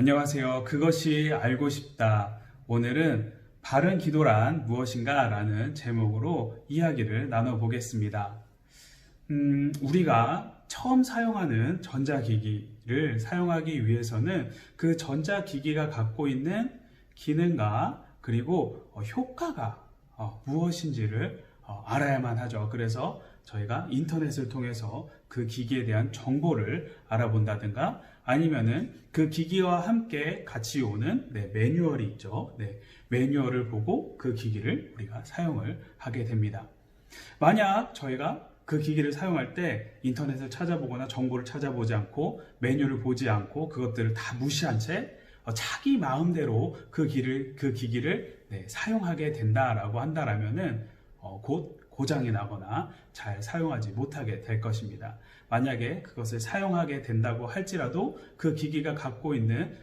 안녕하세요. 그것이 알고 싶다. 오늘은 바른 기도란 무엇인가? 라는 제목으로 이야기를 나눠보겠습니다. 우리가 처음 사용하는 전자기기를 사용하기 위해서는 그 전자기기가 갖고 있는 기능과 그리고 효과가 무엇인지를 알아야만 하죠. 그래서 저희가 인터넷을 통해서 그 기기에 대한 정보를 알아본다든가 아니면은 그 기기와 함께 같이 오는 매뉴얼이 있죠. 매뉴얼을 보고 그 기기를 우리가 사용을 하게 됩니다. 만약 저희가 그 기기를 사용할 때 인터넷을 찾아보거나 정보를 찾아보지 않고 매뉴얼을 보지 않고 그것들을 다 무시한 채 자기 마음대로 그 기기를 사용하게 된다라고 한다라면은 곧 고장이 나거나 잘 사용하지 못하게 될 것입니다. 만약에 그것을 사용하게 된다고 할지라도 그 기기가 갖고 있는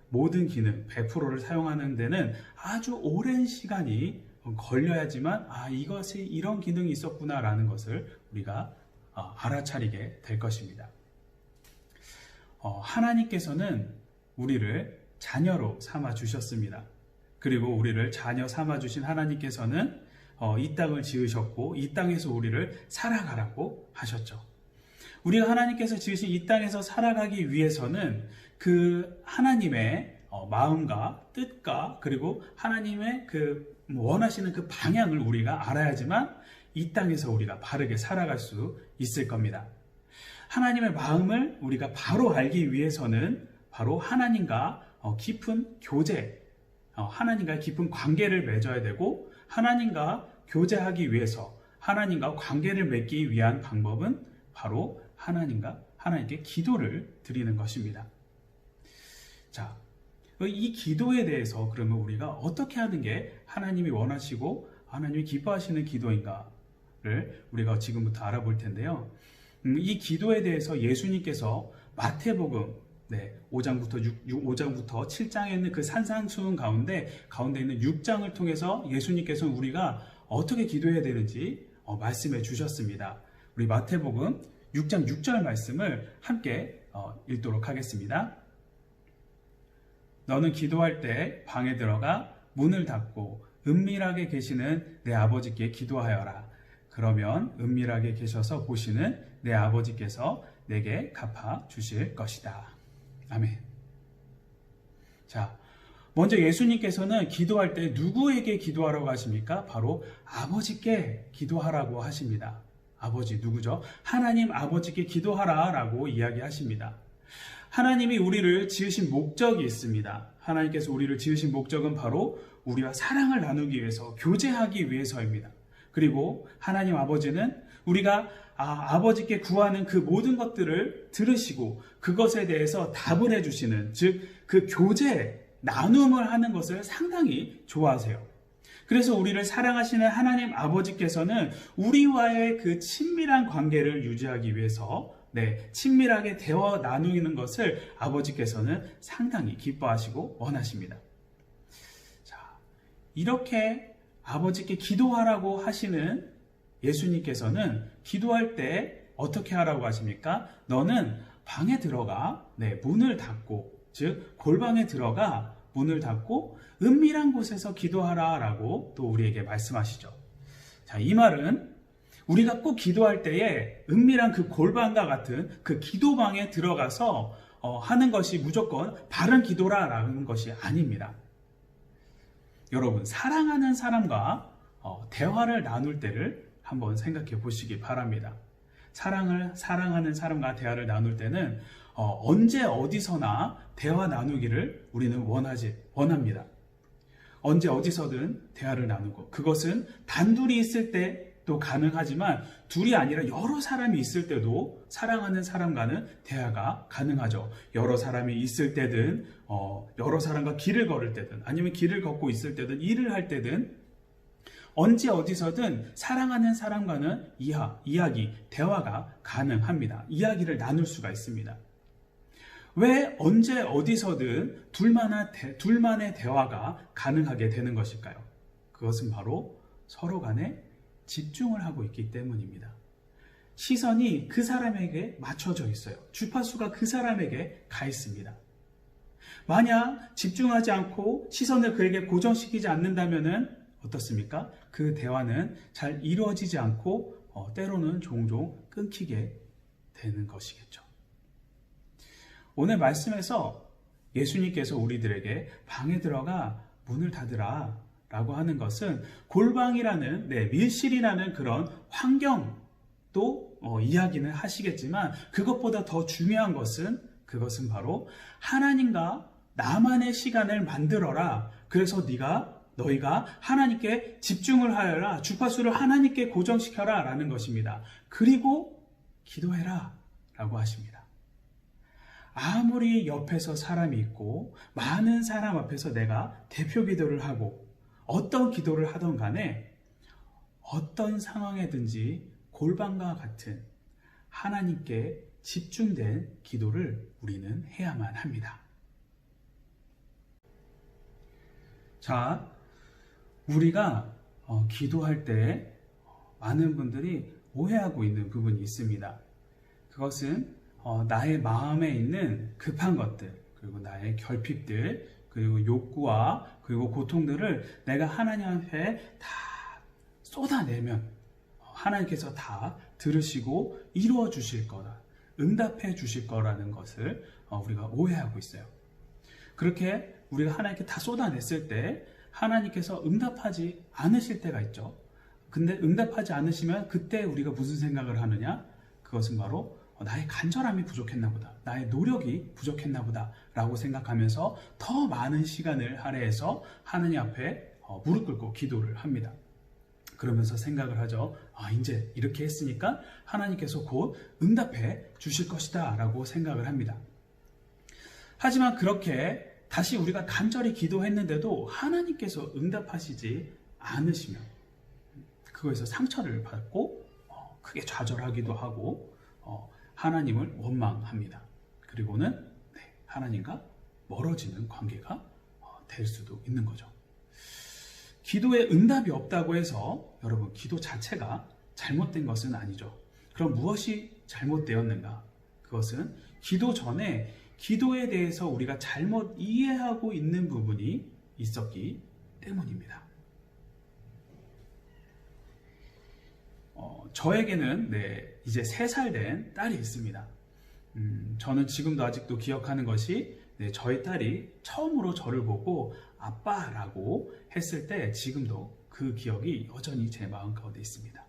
모든 기능 100%를 사용하는 데는 아주 오랜 시간이 걸려야지만 이것이 이런 기능이 있었구나 라는 것을 우리가 알아차리게 될 것입니다. 하나님께서는 우리를 자녀로 삼아 주셨습니다. 그리고 우리를 자녀 삼아 주신 하나님께서는 이 땅을 지으셨고 이 땅에서 우리를 살아가라고 하셨죠. 우리가 하나님께서 지으신 이 땅에서 살아가기 위해서는 그 하나님의 마음과 뜻과 그리고 하나님의 그 원하시는 그 방향을 우리가 알아야지만 이 땅에서 우리가 바르게 살아갈 수 있을 겁니다. 하나님의 마음을 우리가 바로 알기 위해서는 바로 하나님과 깊은 교제, 하나님과 깊은 관계를 맺어야 되고 하나님과 교제하기 위해서 하나님과 관계를 맺기 위한 방법은 바로 하나님께 기도를 드리는 것입니다. 자, 이 기도에 대해서 그러면 우리가 어떻게 하는 게 하나님이 원하시고 하나님이 기뻐하시는 기도인가를 우리가 지금부터 알아볼 텐데요. 이 기도에 대해서 예수님께서 마태복음 5장부터 7장에 있는 그 산상수훈 가운데 있는 6장을 통해서 예수님께서는 우리가 어떻게 기도해야 되는지 말씀해 주셨습니다. 우리 마태복음 6장 6절 말씀을 함께 읽도록 하겠습니다. 너는 기도할 때 방에 들어가 문을 닫고 은밀하게 계시는 내 아버지께 기도하여라. 그러면 은밀하게 계셔서 보시는 내 아버지께서 내게 갚아 주실 것이다. 아멘. 자, 먼저 예수님께서는 기도할 때 누구에게 기도하라고 하십니까? 바로 아버지께 기도하라고 하십니다. 아버지 누구죠? 하나님 아버지께 기도하라라고 이야기하십니다. 하나님이 우리를 지으신 목적이 있습니다. 하나님께서 우리를 지으신 목적은 바로 우리와 사랑을 나누기 위해서, 교제하기 위해서입니다. 그리고 하나님 아버지는 우리가 아버지께 구하는 그 모든 것들을 들으시고 그것에 대해서 답을 해주시는, 즉 그 교제, 나눔을 하는 것을 상당히 좋아하세요. 그래서 우리를 사랑하시는 하나님 아버지께서는 우리와의 그 친밀한 관계를 유지하기 위해서 친밀하게 대화 나누는 것을 아버지께서는 상당히 기뻐하시고 원하십니다. 자, 이렇게 아버지께 기도하라고 하시는 예수님께서는 기도할 때 어떻게 하라고 하십니까? 너는 방에 들어가 문을 닫고, 즉 골방에 들어가 문을 닫고 은밀한 곳에서 기도하라 라고 또 우리에게 말씀하시죠. 자, 이 말은 우리가 꼭 기도할 때에 은밀한 그 골방과 같은 그 기도방에 들어가서 하는 것이 무조건 바른 기도라는 것이 아닙니다. 여러분, 사랑하는 사람과 대화를 나눌 때를 한번 생각해 보시기 바랍니다. 사랑하는 사람과 대화를 나눌 때는 언제 어디서나 대화 나누기를 우리는 원합니다. 언제 어디서든 대화를 나누고, 그것은 단둘이 있을 때도 가능하지만 둘이 아니라 여러 사람이 있을 때도 사랑하는 사람과는 대화가 가능하죠. 여러 사람이 있을 때든 여러 사람과 길을 걸을 때든 아니면 길을 걷고 있을 때든 일을 할 때든 언제 어디서든 사랑하는 사람과는 이야기, 대화가 가능합니다. 이야기를 나눌 수가 있습니다. 왜 언제 어디서든 둘만의 대화가 가능하게 되는 것일까요? 그것은 바로 서로 간에 집중을 하고 있기 때문입니다. 시선이 그 사람에게 맞춰져 있어요. 주파수가 그 사람에게 가 있습니다. 만약 집중하지 않고 시선을 그에게 고정시키지 않는다면은 어떻습니까? 그 대화는 잘 이루어지지 않고 때로는 종종 끊기게 되는 것이겠죠. 오늘 말씀에서 예수님께서 우리들에게 방에 들어가 문을 닫으라 라고 하는 것은 골방이라는 밀실이라는 그런 환경도 이야기는 하시겠지만 그것보다 더 중요한 것은 그것은 바로 하나님과 나만의 시간을 만들어라. 그래서 너희가 하나님께 집중을 하여라. 주파수를 하나님께 고정시켜라 라는 것입니다. 그리고 기도해라 라고 하십니다. 아무리 옆에서 사람이 있고 많은 사람 앞에서 내가 대표 기도를 하고 어떤 기도를 하던 간에 어떤 상황에든지 골방과 같은 하나님께 집중된 기도를 우리는 해야만 합니다. 자, 우리가 기도할 때 많은 분들이 오해하고 있는 부분이 있습니다. 그것은 나의 마음에 있는 급한 것들, 그리고 나의 결핍들, 그리고 욕구와 그리고 고통들을 내가 하나님 앞에 다 쏟아내면 하나님께서 다 들으시고 이루어 주실 거다, 응답해 주실 거라는 것을 우리가 오해하고 있어요. 그렇게 우리가 하나님께 다 쏟아냈을 때 하나님께서 응답하지 않으실 때가 있죠. 근데 응답하지 않으시면 그때 우리가 무슨 생각을 하느냐? 그것은 바로 나의 간절함이 부족했나 보다, 나의 노력이 부족했나 보다 라고 생각하면서 더 많은 시간을 할애해서 하나님 앞에 무릎 꿇고 기도를 합니다. 그러면서 생각을 하죠. 이제 이렇게 했으니까 하나님께서 곧 응답해 주실 것이다 라고 생각을 합니다. 하지만 그렇게 다시 우리가 간절히 기도했는데도 하나님께서 응답하시지 않으시면 그거에서 상처를 받고 크게 좌절하기도 하고 하나님을 원망합니다. 그리고는 하나님과 멀어지는 관계가 될 수도 있는 거죠. 기도에 응답이 없다고 해서 여러분 기도 자체가 잘못된 것은 아니죠. 그럼 무엇이 잘못되었는가? 그것은 기도 전에 기도에 대해서 우리가 잘못 이해하고 있는 부분이 있었기 때문입니다. 저에게는 이제 3살 된 딸이 있습니다. 저는 지금도 아직도 기억하는 것이 저희 딸이 처음으로 저를 보고 아빠라고 했을 때 지금도 그 기억이 여전히 제 마음 가운데 있습니다.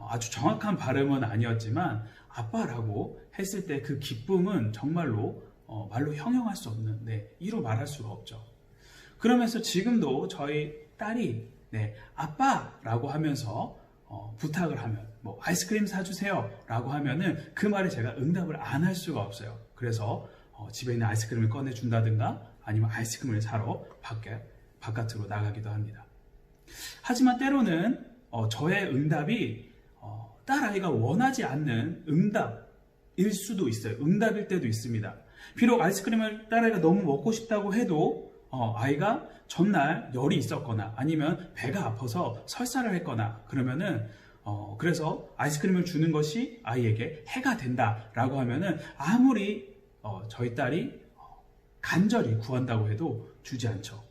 아주 정확한 발음은 아니었지만 아빠라고 했을 때 그 기쁨은 정말로 말로 형용할 수 없는, 이루 말할 수가 없죠. 그러면서 지금도 저희 딸이 아빠라고 하면서 부탁을 하면 아이스크림 사주세요 라고 하면은 그 말에 제가 응답을 안 할 수가 없어요. 그래서 집에 있는 아이스크림을 꺼내준다든가 아니면 아이스크림을 사러 바깥으로 나가기도 합니다. 하지만 때로는 저의 응답이 딸아이가 원하지 않는 응답일 수도 있어요. 응답일 때도 있습니다. 비록 아이스크림을 딸아이가 너무 먹고 싶다고 해도 아이가 전날 열이 있었거나 아니면 배가 아파서 설사를 했거나 그러면은 그래서 아이스크림을 주는 것이 아이에게 해가 된다라고 하면은 아무리 저희 딸이 간절히 구한다고 해도 주지 않죠.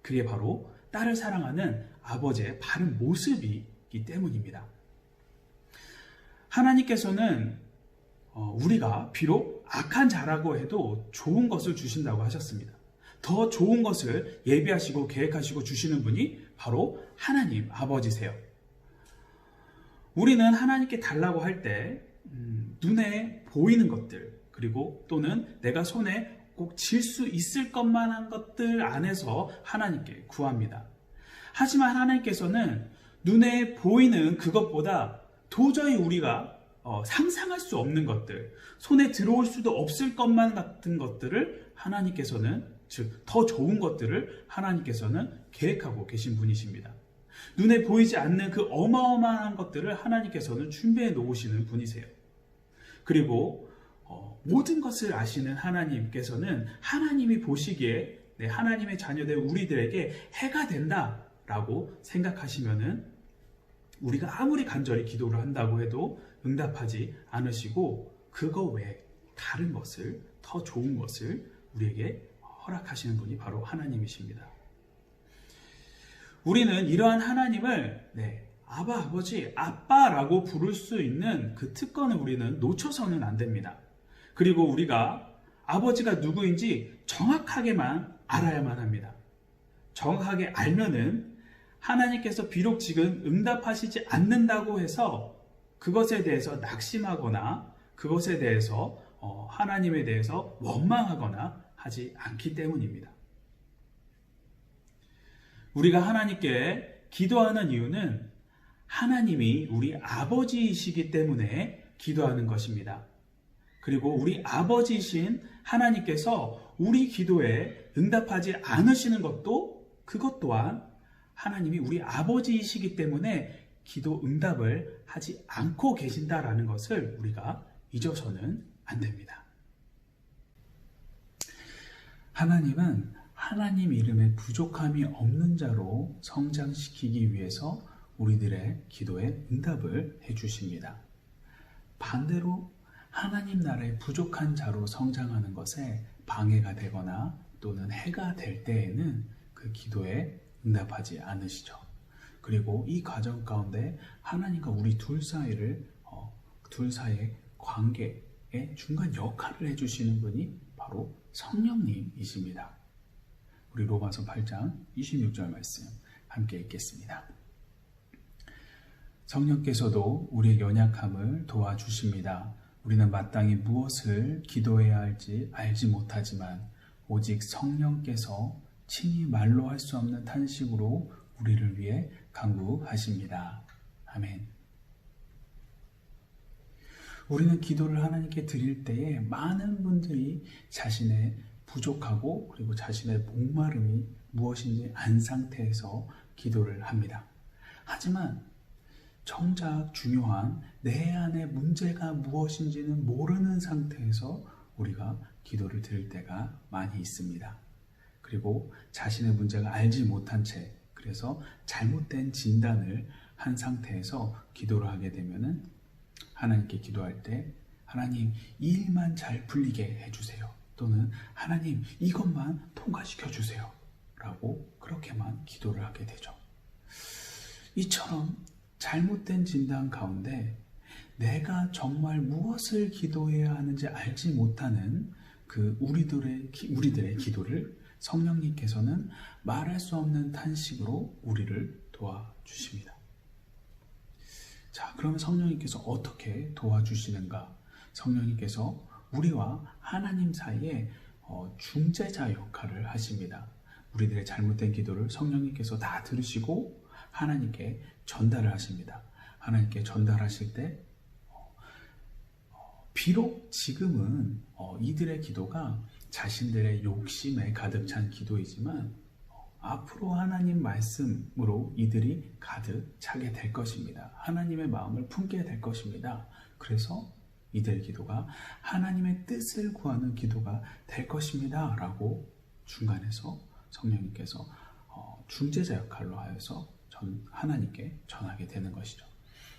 그게 바로 딸을 사랑하는 아버지의 바른 모습이기 때문입니다. 하나님께서는 우리가 비록 악한 자라고 해도 좋은 것을 주신다고 하셨습니다. 더 좋은 것을 예비하시고 계획하시고 주시는 분이 바로 하나님 아버지세요. 우리는 하나님께 달라고 할 때 눈에 보이는 것들 그리고 또는 내가 손에 꼭 쥘 수 있을 것만한 것들 안에서 하나님께 구합니다. 하지만 하나님께서는 눈에 보이는 그것보다 도저히 우리가 상상할 수 없는 것들, 손에 들어올 수도 없을 것만 같은 것들을 하나님께서는, 즉 더 좋은 것들을 하나님께서는 계획하고 계신 분이십니다. 눈에 보이지 않는 그 어마어마한 것들을 하나님께서는 준비해 놓으시는 분이세요. 그리고 모든 것을 아시는 하나님께서는 하나님이 보시기에 하나님의 자녀된 우리들에게 해가 된다라고 생각하시면은 우리가 아무리 간절히 기도를 한다고 해도 응답하지 않으시고 그거 외에 다른 것을, 더 좋은 것을 우리에게 허락하시는 분이 바로 하나님이십니다. 우리는 이러한 하나님을 아바, 아버지, 아빠라고 부를 수 있는 그 특권을 우리는 놓쳐서는 안 됩니다. 그리고 우리가 아버지가 누구인지 정확하게만 알아야만 합니다. 정확하게 알면은 하나님께서 비록 지금 응답하시지 않는다고 해서 그것에 대해서 낙심하거나 그것에 대해서 하나님에 대해서 원망하거나 하지 않기 때문입니다. 우리가 하나님께 기도하는 이유는 하나님이 우리 아버지이시기 때문에 기도하는 것입니다. 그리고 우리 아버지이신 하나님께서 우리 기도에 응답하지 않으시는 것도 그것 또한 하나님이 우리 아버지이시기 때문에 기도 응답을 하지 않고 계신다라는 것을 우리가 잊어서는 안 됩니다. 하나님은 하나님 이름에 부족함이 없는 자로 성장시키기 위해서 우리들의 기도에 응답을 해주십니다. 반대로 하나님 나라의 부족한 자로 성장하는 것에 방해가 되거나 또는 해가 될 때에는 그 기도에 응답하지 않으시죠. 그리고 이 과정 가운데 하나님과 우리 둘 사이의 관계의 중간 역할을 해주시는 분이 바로 성령님이십니다. 우리 로마서 8장 26절 말씀 함께 읽겠습니다. 성령께서도 우리의 연약함을 도와주십니다. 우리는 마땅히 무엇을 기도해야 할지 알지 못하지만 오직 성령께서 친히 말로 할 수 없는 탄식으로 우리를 위해 간구하십니다. 아멘. 우리는 기도를 하나님께 드릴 때에 많은 분들이 자신의 부족하고 그리고 자신의 목마름이 무엇인지 안 상태에서 기도를 합니다. 하지만 정작 중요한 내 안에 문제가 무엇인지는 모르는 상태에서 우리가 기도를 드릴 때가 많이 있습니다. 그리고 자신의 문제가 알지 못한 채 그래서 잘못된 진단을 한 상태에서 기도를 하게 되면은 하나님께 기도할 때 하나님 이 일만 잘 풀리게 해주세요. 또는 하나님 이것만 통과시켜 주세요. 라고 그렇게만 기도를 하게 되죠. 이처럼 잘못된 진단 가운데 내가 정말 무엇을 기도해야 하는지 알지 못하는 그 우리들의 기도를 성령님께서는 말할 수 없는 탄식으로 우리를 도와주십니다. 자, 그러면 성령님께서 어떻게 도와주시는가? 성령님께서 우리와 하나님 사이에 중재자 역할을 하십니다. 우리들의 잘못된 기도를 성령님께서 다 들으시고 하나님께 전달을 하십니다. 하나님께 전달하실 때 비록 지금은 이들의 기도가 자신들의 욕심에 가득 찬 기도이지만 앞으로 하나님 말씀으로 이들이 가득 차게 될 것입니다. 하나님의 마음을 품게 될 것입니다. 그래서 이들의 기도가 하나님의 뜻을 구하는 기도가 될 것입니다. 라고 중간에서 성령님께서 중재자 역할로 하여서 하나님께 전하게 되는 것이죠.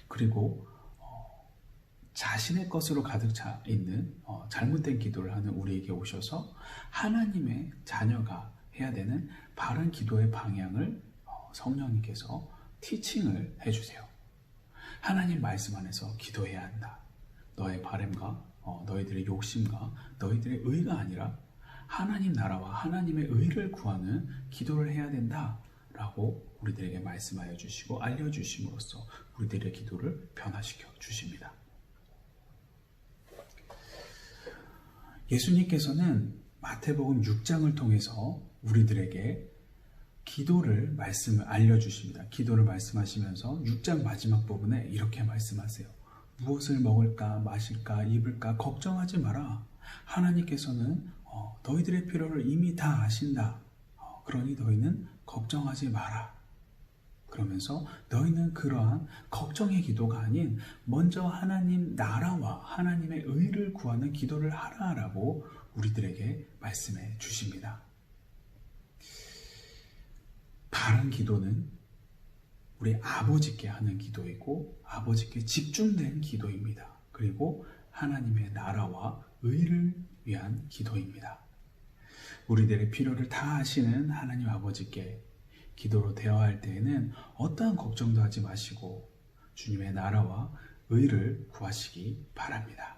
그리고 자신의 것으로 가득 차 있는 잘못된 기도를 하는 우리에게 오셔서 하나님의 자녀가 해야 되는 바른 기도의 방향을 성령님께서 티칭을 해주세요. 하나님 말씀 안에서 기도해야 한다. 너의 바램과 너희들의 욕심과 너희들의 의가 아니라 하나님 나라와 하나님의 의를 구하는 기도를 해야 된다 라고 우리들에게 말씀하여 주시고 알려주심으로써 우리들의 기도를 변화시켜 주십니다. 예수님께서는 마태복음 6장을 통해서 우리들에게 말씀을 알려주십니다. 기도를 말씀하시면서 6장 마지막 부분에 이렇게 말씀하세요. 무엇을 먹을까 마실까 입을까 걱정하지 마라. 하나님께서는 너희들의 필요를 이미 다 아신다. 그러니 너희는 걱정하지 마라. 그러면서 너희는 그러한 걱정의 기도가 아닌 먼저 하나님 나라와 하나님의 의를 구하는 기도를 하라라고 우리들에게 말씀해 주십니다. 바른 기도는 우리 아버지께 하는 기도이고 아버지께 집중된 기도입니다. 그리고 하나님의 나라와 의를 위한 기도입니다. 우리들의 필요를 다 아시는 하나님 아버지께 기도로 대화할 때에는 어떠한 걱정도 하지 마시고 주님의 나라와 의를 구하시기 바랍니다.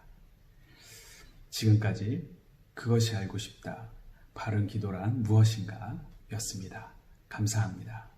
지금까지 그것이 알고 싶다. 바른 기도란 무엇인가 였습니다. 감사합니다.